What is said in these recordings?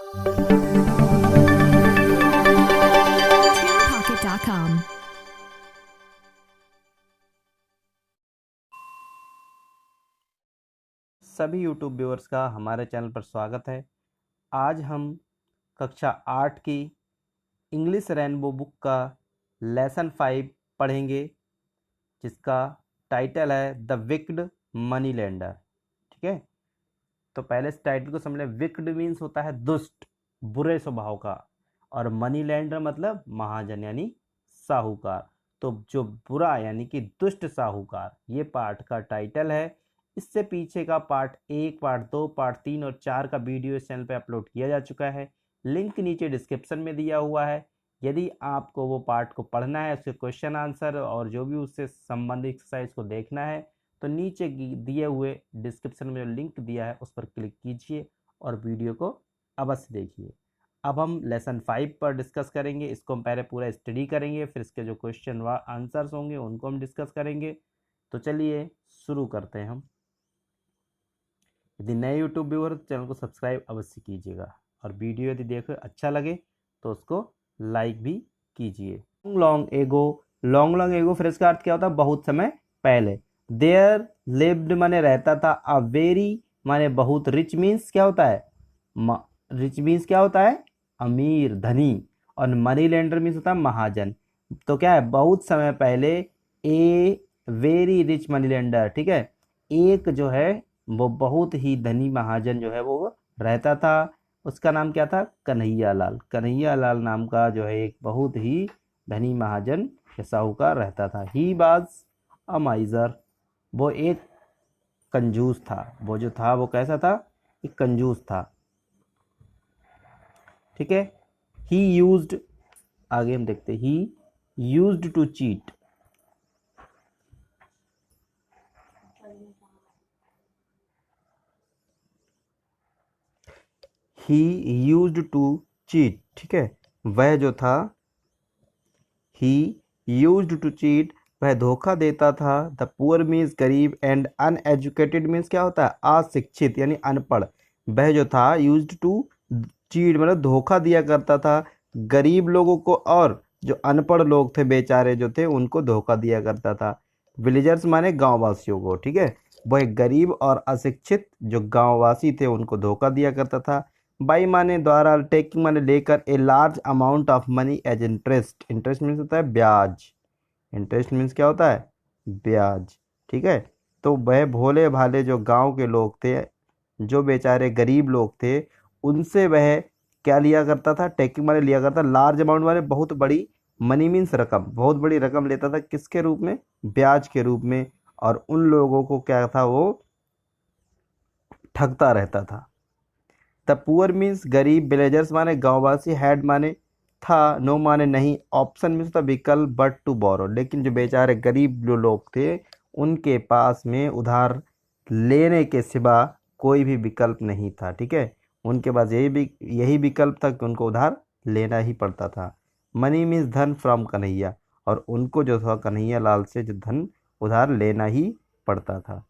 TunePocket.com। सभी YouTube viewers का हमारे चैनल पर स्वागत है। आज हम कक्षा 8 की इंग्लिश रेनबो बुक का लेसन 5 पढ़ेंगे, जिसका टाइटल है द विक्ड मनी लेंडर। ठीक है, तो पहले इस टाइटल को समझ लें। विक्ड मीन्स होता है दुष्ट, बुरे स्वभाव का, और मनी लेंडर मतलब महाजन यानी साहूकार। तो जो बुरा यानी कि दुष्ट साहूकार, ये पार्ट का टाइटल है। इससे पीछे का पार्ट 1, पार्ट 2, पार्ट 3 और 4 का वीडियो इस चैनल पे अपलोड किया जा चुका है। लिंक नीचे डिस्क्रिप्शन में दिया हुआ है। यदि आपको वो पार्ट को पढ़ना है, उसके क्वेश्चन आंसर और जो भी उससे संबंधित एक्सरसाइज को देखना है, तो नीचे दिए हुए डिस्क्रिप्शन में जो लिंक दिया है उस पर क्लिक कीजिए और वीडियो को अवश्य देखिए। अब हम लेसन 5 पर डिस्कस करेंगे। इसको हम पहले पूरा स्टडी करेंगे, फिर इसके जो क्वेश्चन व आंसर्स होंगे उनको हम डिस्कस करेंगे। तो चलिए शुरू करते हैं हम। यदि नए यूट्यूब व्यूअर तो चैनल को सब्सक्राइब अवश्य कीजिएगा, और वीडियो यदि देखो अच्छा लगे तो उसको लाइक भी कीजिए। लॉन्ग लॉन्ग एगो फिर इसका अर्थ क्या होता है? बहुत समय पहले। देयर लिव्ड माने रहता था, अ वेरी माने बहुत, रिच मीन्स क्या होता है? रिच मीन्स क्या होता है? अमीर, धनी, और मनी लेंडर मीन्स होता है महाजन। तो क्या है? बहुत समय पहले a very rich money lender, ठीक है, एक जो है वो बहुत ही धनी महाजन जो है वो रहता था। उसका नाम क्या था? कन्हैया लाल। कन्हैया लाल नाम का जो है एक बहुत ही धनी महाजन या साहूकार रहता था। ही बाज अ माइजर, वो एक कंजूस था। वो जो था वो कैसा था? एक कंजूस था। ठीक है। ही यूज्ड, आगे हम देखते, he used to cheat. He used to cheat, ठीक है, वह जो था, ही यूज्ड टू चीट, वह धोखा देता था। द पुअर मीन्स गरीब, एंड अनएजुकेटेड मीन्स क्या होता है? अशिक्षित यानी अनपढ़। वह जो था यूज्ड टू चीट मतलब धोखा दिया करता था गरीब लोगों को, और जो अनपढ़ लोग थे बेचारे जो थे उनको धोखा दिया करता था। विलेजर्स माने गाँव वासियों को, ठीक है, वह गरीब और अशिक्षित जो गाँववासी थे उनको धोखा दिया करता था। बाई माने द्वारा, टेकिंग माने लेकर, a large amount of money as interest. Interest means होता है ब्याज। इंटरेस्ट मीन्स क्या होता है? ब्याज। ठीक है। तो वह भोले भाले जो गांव के लोग थे, जो बेचारे गरीब लोग थे, उनसे वह क्या लिया करता था? टेकिंग माने लिया करता, लार्ज अमाउंट माने बहुत बड़ी, मनी मीन्स रकम, बहुत बड़ी रकम लेता था। किसके रूप में? ब्याज के रूप में। और उन लोगों को क्या था? वो ठगता रहता था। द पुअर मीन्स गरीब, विलेजर्स माने गांववासी, हैड माने था, नो माने नहीं, ऑप्शन मीन्स था विकल्प, बट टू बोरो, लेकिन जो बेचारे गरीब जो लोग थे उनके पास में उधार लेने के सिवा कोई भी विकल्प नहीं था। ठीक है, उनके पास यही विकल्प था कि उनको उधार लेना ही पड़ता था। मनी मीन्स धन, फ्रॉम कन्हैया, और उनको जो था कन्हैया लाल से जो धन उधार लेना ही पड़ता था।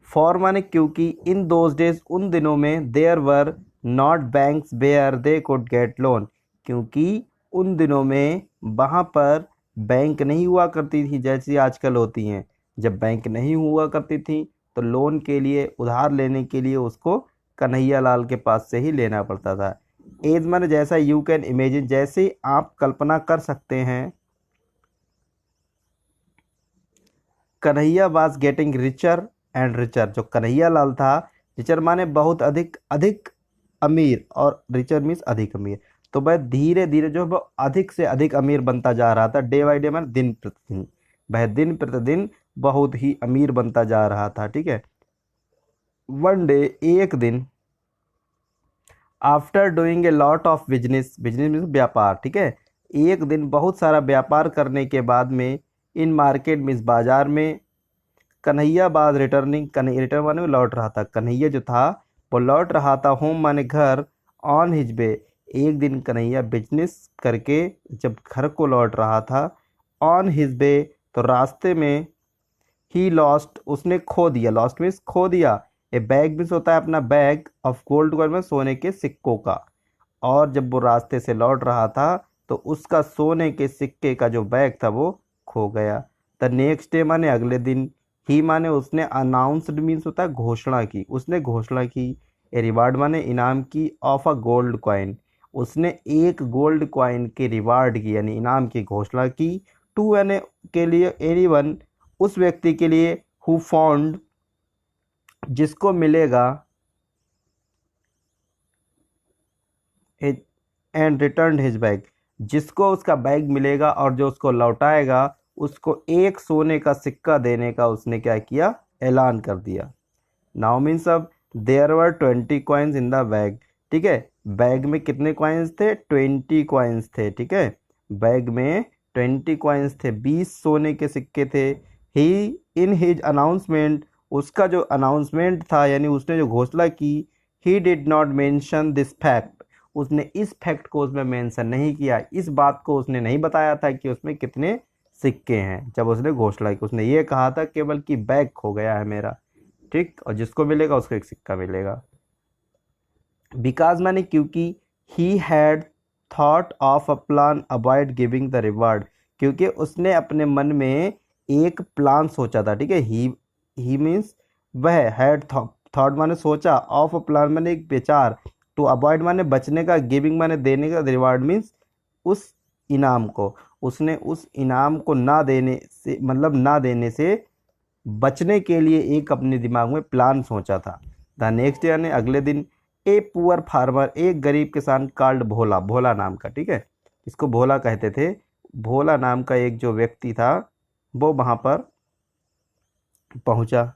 फॉर माने क्योंकि, इन दोज डेज उन दिनों में, there were not banks where they could get loan, क्योंकि उन दिनों में वहाँ पर बैंक नहीं हुआ करती थी जैसी आजकल होती हैं। जब बैंक नहीं हुआ करती थी तो लोन के लिए, उधार लेने के लिए उसको कन्हैया लाल के पास से ही लेना पड़ता था। एज माने जैसा, यू कैन इमेजिन जैसे आप कल्पना कर सकते हैं। Kanhaiya was getting richer and richer, जो कन्हैया लाल था, रिचर माने बहुत अधिक, अधिक अमीर, और रिचर मीन्स अधिक अमीर। तो वह धीरे धीरे जो है वो अधिक से अधिक अमीर बनता जा रहा था। डे बाई डे माने दिन प्रतिदिन, वह दिन प्रतिदिन बहुत ही अमीर बनता जा रहा था। ठीक है। वन डे, एक दिन, after doing a lot of business, business means व्यापार, ठीक है, एक दिन बहुत सारा व्यापार करने के बाद में, इन मार्केट मीन्स बाजार में, कन्हैया बाद रिटर्निंग, कन्हैया रिटर्न माने वो लौट रहा था, कन्हैया जो था वो लौट रहा था, होम माने घर, ऑन हिज वे, एक दिन कन्हैया बिजनेस करके जब घर को लौट रहा था, ऑन हिज वे तो रास्ते में, ही लॉस्ट उसने खो दिया, लॉस्ट मीन्स खो दिया, ए बैग मीन्स होता है अपना बैग ऑफ गोल्ड कॉइन में सोने के सिक्कों का। और जब वो रास्ते से लौट रहा था तो उसका सोने के सिक्के का जो बैग था वो खो गया। द नेक्स्ट डे माने अगले दिन, ही माने उसने, अनाउंस्ड मीन्स होता है घोषणा की, उसने घोषणा की। ए रिवार्ड माने इनाम की, ऑफ अ गोल्ड कॉइन, उसने एक गोल्ड कॉइन के रिवार्ड की यानी इनाम की घोषणा की। टू एन के लिए, एनीवन उस व्यक्ति के लिए, हु फाउंड जिसको मिलेगा, एंड रिटर्न हिज बैग जिसको उसका बैग मिलेगा और जो उसको लौटाएगा उसको एक सोने का सिक्का देने का उसने क्या किया, ऐलान कर दिया। नाउ मीन्स अब there were 20 coins in the bag, ठीक है, बैग में कितने कॉइन्स थे, 20 कॉइन्स थे, ठीक है, बैग में 20 कॉइन्स थे, 20 सोने के सिक्के थे। ही इन हिज अनाउंसमेंट, उसका जो अनाउंसमेंट था यानी उसने जो घोषणा की, he did not mention this fact, उसने इस फैक्ट को उसमें मेंशन नहीं किया, इस बात को उसने नहीं बताया था कि उसमें कितने सिक्के हैं। जब उसने घोषणा की उसने ये कहा था केवल कि बैग खो गया है मेरा, ठीक, और जिसको मिलेगा उसको एक सिक्का मिलेगा। बिकॉज माने क्योंकि, he had thought of a plan avoid giving the reward, क्योंकि उसने अपने मन में एक प्लान सोचा था, ठीक है, ही मीन्स वह, हैड थॉट माने सोचा, ऑफ अ प्लान माने एक विचार, टू अवॉइड माने बचने का, गिविंग माने देने का, रिवार्ड मीन्स उस इनाम को, उसने उस इनाम को ना देने से मतलब ना देने से बचने के लिए एक अपने दिमाग में प्लान सोचा था। द नेक्स्ट डे यानी अगले दिन, ए पुअर फार्मर एक गरीब किसान, कॉल्ड भोला, भोला नाम का, ठीक है, इसको भोला कहते थे, भोला नाम का एक जो व्यक्ति था वो वहां पर पहुंचा,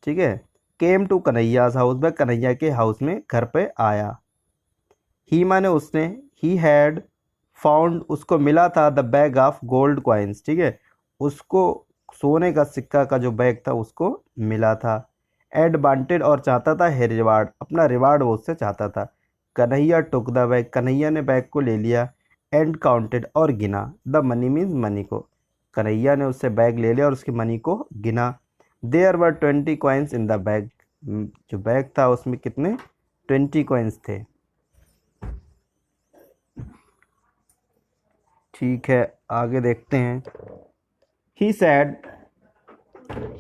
ठीक है, केम टू कन्हैयाज हाउस, वह कन्हैया के हाउस में घर पे आया। ही माने उसने, ही हैड फाउंड उसको मिला था, the bag of gold coins, ठीक है, उसको सोने का सिक्का का जो बैग था उसको मिला था। एड वांटेड और चाहता था, है रिवार्ड अपना रिवार्ड वो उससे चाहता था। Kanhaiya took the bag, Kanhaiya ने बैग को ले लिया। एंड काउंटेड और गिना, द मनी मीन्स मनी को, कन्हैया ने उससे बैग ले लिया और उसकी मनी को गिना। There were 20 coins in the bag, जो बैग था उसमें कितने, 20 कॉइन्स थे, ठीक है, आगे देखते हैं। He said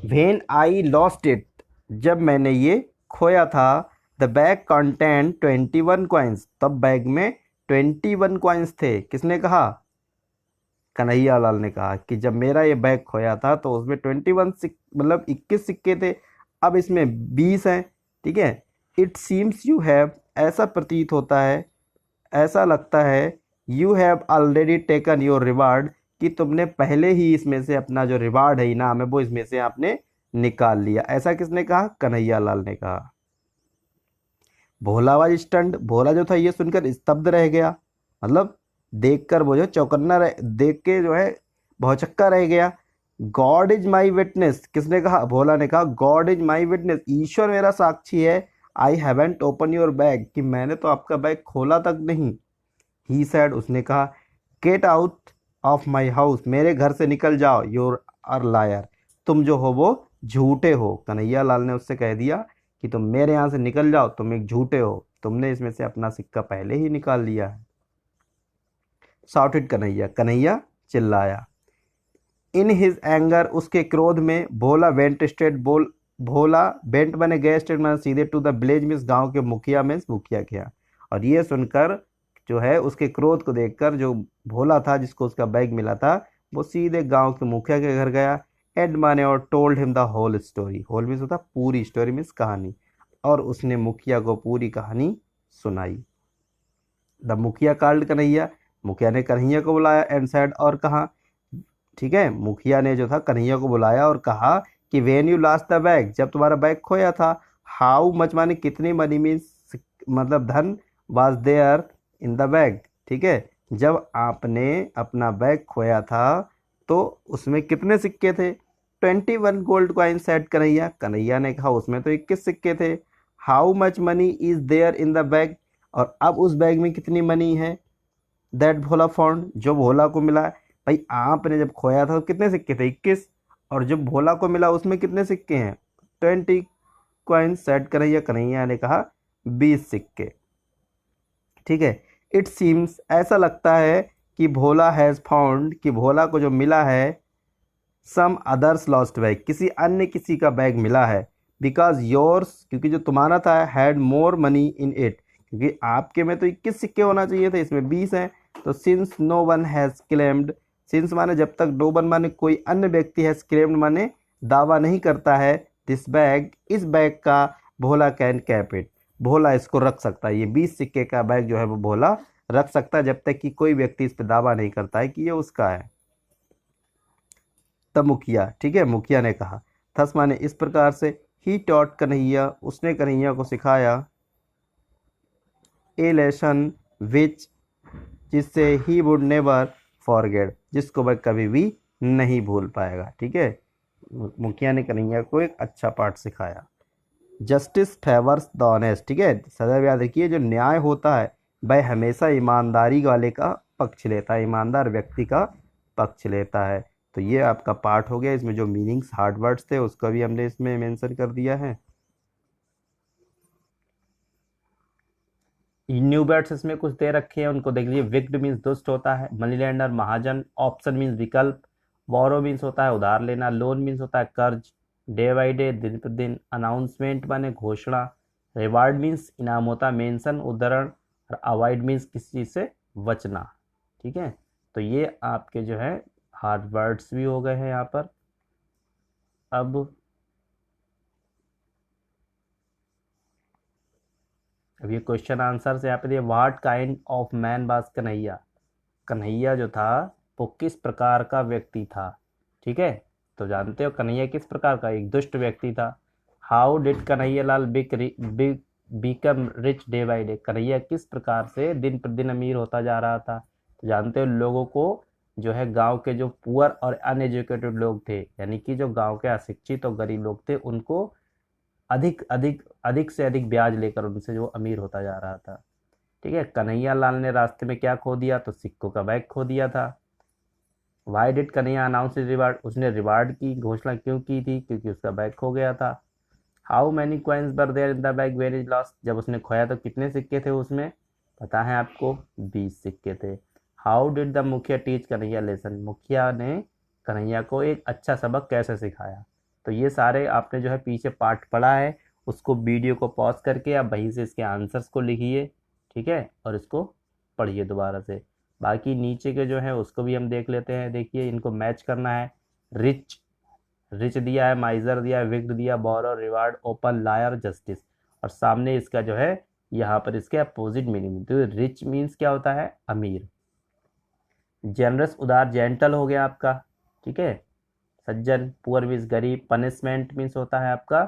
when I lost it, जब मैंने ये खोया था, द बैग कंटेंट 21 कॉइन्स, तब बैग में 21 कॉइन्स थे। किसने कहा, कन्हैया लाल ने कहा कि जब मेरा ये बैग खोया था तो उसमें 21 मतलब 21 सिक्के थे, अब इसमें 20 हैं, ठीक है। इट सीम्स यू हैव, ऐसा प्रतीत होता है, ऐसा लगता है, you have already taken your reward, कि तुमने पहले ही इसमें से अपना जो रिवार्ड है, इनाम है, वो इसमें से आपने निकाल लिया। ऐसा किसने कहा, कन्हैया लाल ने कहा। भोला वाज स्टंट, भोला जो था ये सुनकर स्तब्ध रह गया, मतलब देखकर वो जो चौकन्ना देख के जो है भौचक्का रह गया। गॉड इज माई विटनेस, किसने कहा, भोला ने कहा, गॉड इज माई विटनेस, ईश्वर मेरा साक्षी है, I haven't open your bag, कि मैंने तो आपका बैग खोला तक नहीं। ही सैड, उसने कहा, get out of my house, मेरे घर से निकल जाओ, योर आर लायर, तुम जो हो वो झूठे हो। कन्हैया लाल ने उससे कह दिया कि तुम मेरे यहाँ से निकल जाओ, तुम एक झूठे हो, तुमने इसमें से अपना सिक्का पहले ही निकाल लिया है। शाउटेड कन्हैया, कन्हैया चिल्लाया। इन हिज एंगर, उसके क्रोध में, भोला वेंट स्ट्रेट, भोला वेंट बने गए, स्ट्रेट मैंने सीधे, टू द विलेज मीन्स गांव के मुखिया मीन्स मुखिया के यहाँ। और ये सुनकर जो है उसके क्रोध को देखकर जो भोला था जिसको उसका बैग मिला था वो सीधे गांव के मुखिया के घर गया। एड माने और told him the whole story, whole means होता पूरी, स्टोरी मीन्स कहानी, और उसने मुखिया को पूरी कहानी सुनाई। द मुखिया कॉल्ड कन्हैया, मुखिया ने कन्हैया को बुलाया, एंड सेड, और कहा, ठीक है, मुखिया ने जो था कन्हैया को बुलाया और कहा कि when you lost the bag, जब तुम्हारा बैग खोया था, हाउ मच माने कितनी, मनी मीन्स मतलब धन, was there in the bag, ठीक है, जब आपने अपना बैग खोया था तो उसमें कितने सिक्के थे, 21 gold coin, said Kanhaiya, Kanhaiya ने कहा उसमें तो 21 सिक्के थे। How much money is there in the bag, और अब उस बैग में कितनी मनी है, दैट भोला फाउंड, जो भोला को मिला। भाई आपने जब खोया था तो कितने सिक्के थे, 21, और जब भोला को मिला उसमें कितने सिक्के हैं, 20 कॉइन्स सेट कन्हैया, कन्हैया ने कहा 20 सिक्के। ठीक है। इट सीम्स, ऐसा लगता है कि भोला हैज़ फाउंड, कि भोला को जो मिला है सम अदर्स लॉस्ट बैग, किसी अन्य किसी का बैग मिला है। बिकॉज योर्स, क्योंकि जो तुम्हारा था, had more money in it, क्योंकि आपके में तो 21 सिक्के होना चाहिए थे, इसमें 20 हैं। तो since no one has claimed, since माने जब तक, नो वन माने कोई अन्य व्यक्ति हैज़ क्लेम्ड माने दावा नहीं करता है, दिस बैग, इस बैग का, भोला कैन कैप इट, भोला इसको रख सकता है। ये 20 सिक्के का बैग जो है वो भोला रख सकता है, जब तक कि कोई व्यक्ति इस पर दावा नहीं करता है कि ये उसका है। तब मुखिया, ठीक है, मुखिया ने कहा, थस माने इस प्रकार से, ही टॉट कन्हैया, उसने कन्हैया को सिखाया, ए लेसन विच, जिससे ही वुड नेवर फॉरगेट, जिसको वह कभी भी नहीं भूल पाएगा। ठीक है, मुखिया ने कन्हैया को एक अच्छा पाठ सिखाया। जस्टिस फेवर्स द ऑनेस्ट, ठीक है, सदैव याद रखिए जो न्याय होता है वह हमेशा ईमानदारी वाले का पक्ष लेता है, ईमानदार व्यक्ति का पक्ष लेता है। तो ये आपका पार्ट हो गया। इसमें जो मीनिंग्स हार्ड वर्ड्स थे उसका भी हमने इसमें मेंशन कर दिया है। न्यू वर्ड्स इसमें कुछ दे रखे हैं, उनको देख लीजिए। विक्ड मीन्स दुष्ट होता है, मनी लेंडर महाजन, ऑप्शन मीन्स विकल्प, बोरो मीन्स होता है उधार लेना, लोन मीन्स होता है कर्ज, डे बाई डे दिन प्रतिदिन, अनाउंसमेंट माने घोषणा, रिवार्ड मीन्स इनाम होता है, मेंशन उदाहरण, और अवॉइड मीन्स किसी चीज़ से बचना। ठीक है, तो ये आपके जो है हार्ड वर्ड्स भी हो गए हैं यहाँ पर। अब ये क्वेश्चन आंसर से यहाँ पे दिए, what kind of man was Kanhaiya, Kanhaiya जो था वो किस प्रकार का व्यक्ति था। ठीक है, तो जानते हो कन्हैया किस प्रकार का, एक दुष्ट व्यक्ति था। How did Kanhaiya Lal become rich day by day, Kanhaiya किस प्रकार से दिन प्रतिदिन अमीर होता जा रहा था। तो जानते हो लोगों को जो है गांव के जो पुअर और अनएजुकेटेड लोग थे, यानी कि जो गांव के अशिक्षित और गरीब लोग थे, उनको अधिक अधिक अधिक से अधिक ब्याज लेकर उनसे जो अमीर होता जा रहा था। ठीक है, कन्हैया लाल ने रास्ते में क्या खो दिया, तो सिक्कों का बैग खो दिया था। Why did Kanhaiya announce reward, उसने रिवार्ड की घोषणा क्यों की थी, क्योंकि उसका बैग खो गया था। How many coins were there in the bag where is lost, जब उसने खोया तो कितने सिक्के थे उसमें, पता है आपको, 20 सिक्के थे। हाउ डिड द मुखिया टीच कन्हैया लेसन, मुखिया ने कन्हैया को एक अच्छा सबक कैसे सिखाया। तो ये सारे आपने जो है पीछे पार्ट पढ़ा है, उसको वीडियो को पॉज करके आप वहीं से इसके आंसर्स को लिखिए। ठीक है, और इसको पढ़िए दोबारा से। बाकी नीचे के जो है उसको भी हम देख लेते हैं। देखिए इनको मैच करना है। रिच, रिच दिया है, माइजर दिया है, विक्ड दिया, बोरो, रिवार्ड, ओपन, लायर, जस्टिस, और सामने इसका जो है यहाँ पर इसके अपोजिट मीनिंग। तो रिच मीन्स क्या होता है, अमीर। जेनरस उदार, जेंटल हो गया आपका। ठीक है, सज्जन, पुअर मीन्स गरीब, पनिशमेंट मीन्स होता है आपका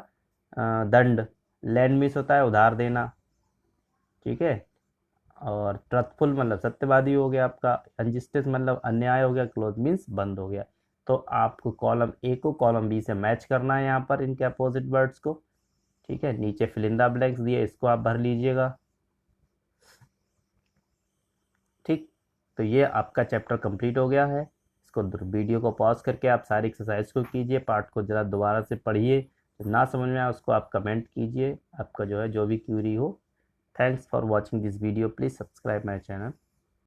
दंड, लैंड मीन्स होता है उधार देना। ठीक है, और ट्रथफुल मतलब सत्यवादी हो गया आपका, अनजस्टिस मतलब अन्याय हो गया, क्लोज मीन्स बंद हो गया। तो आपको कॉलम ए को कॉलम बी से मैच करना है यहाँ पर इनके अपोजिट वर्ड्स को। ठीक है, नीचे फिल इन द ब्लैंक्स दिए, इसको आप भर लीजिएगा। ठीक, तो ये आपका चैप्टर कंप्लीट हो गया है। इसको वीडियो को पॉज करके आप सारी एक्सरसाइज को कीजिए, पार्ट को ज़रा दोबारा से पढ़िए, ना समझ में आए उसको आप कमेंट कीजिए, आपका जो है जो भी क्यूरी हो। Thanks for watching this video. Please subscribe my channel.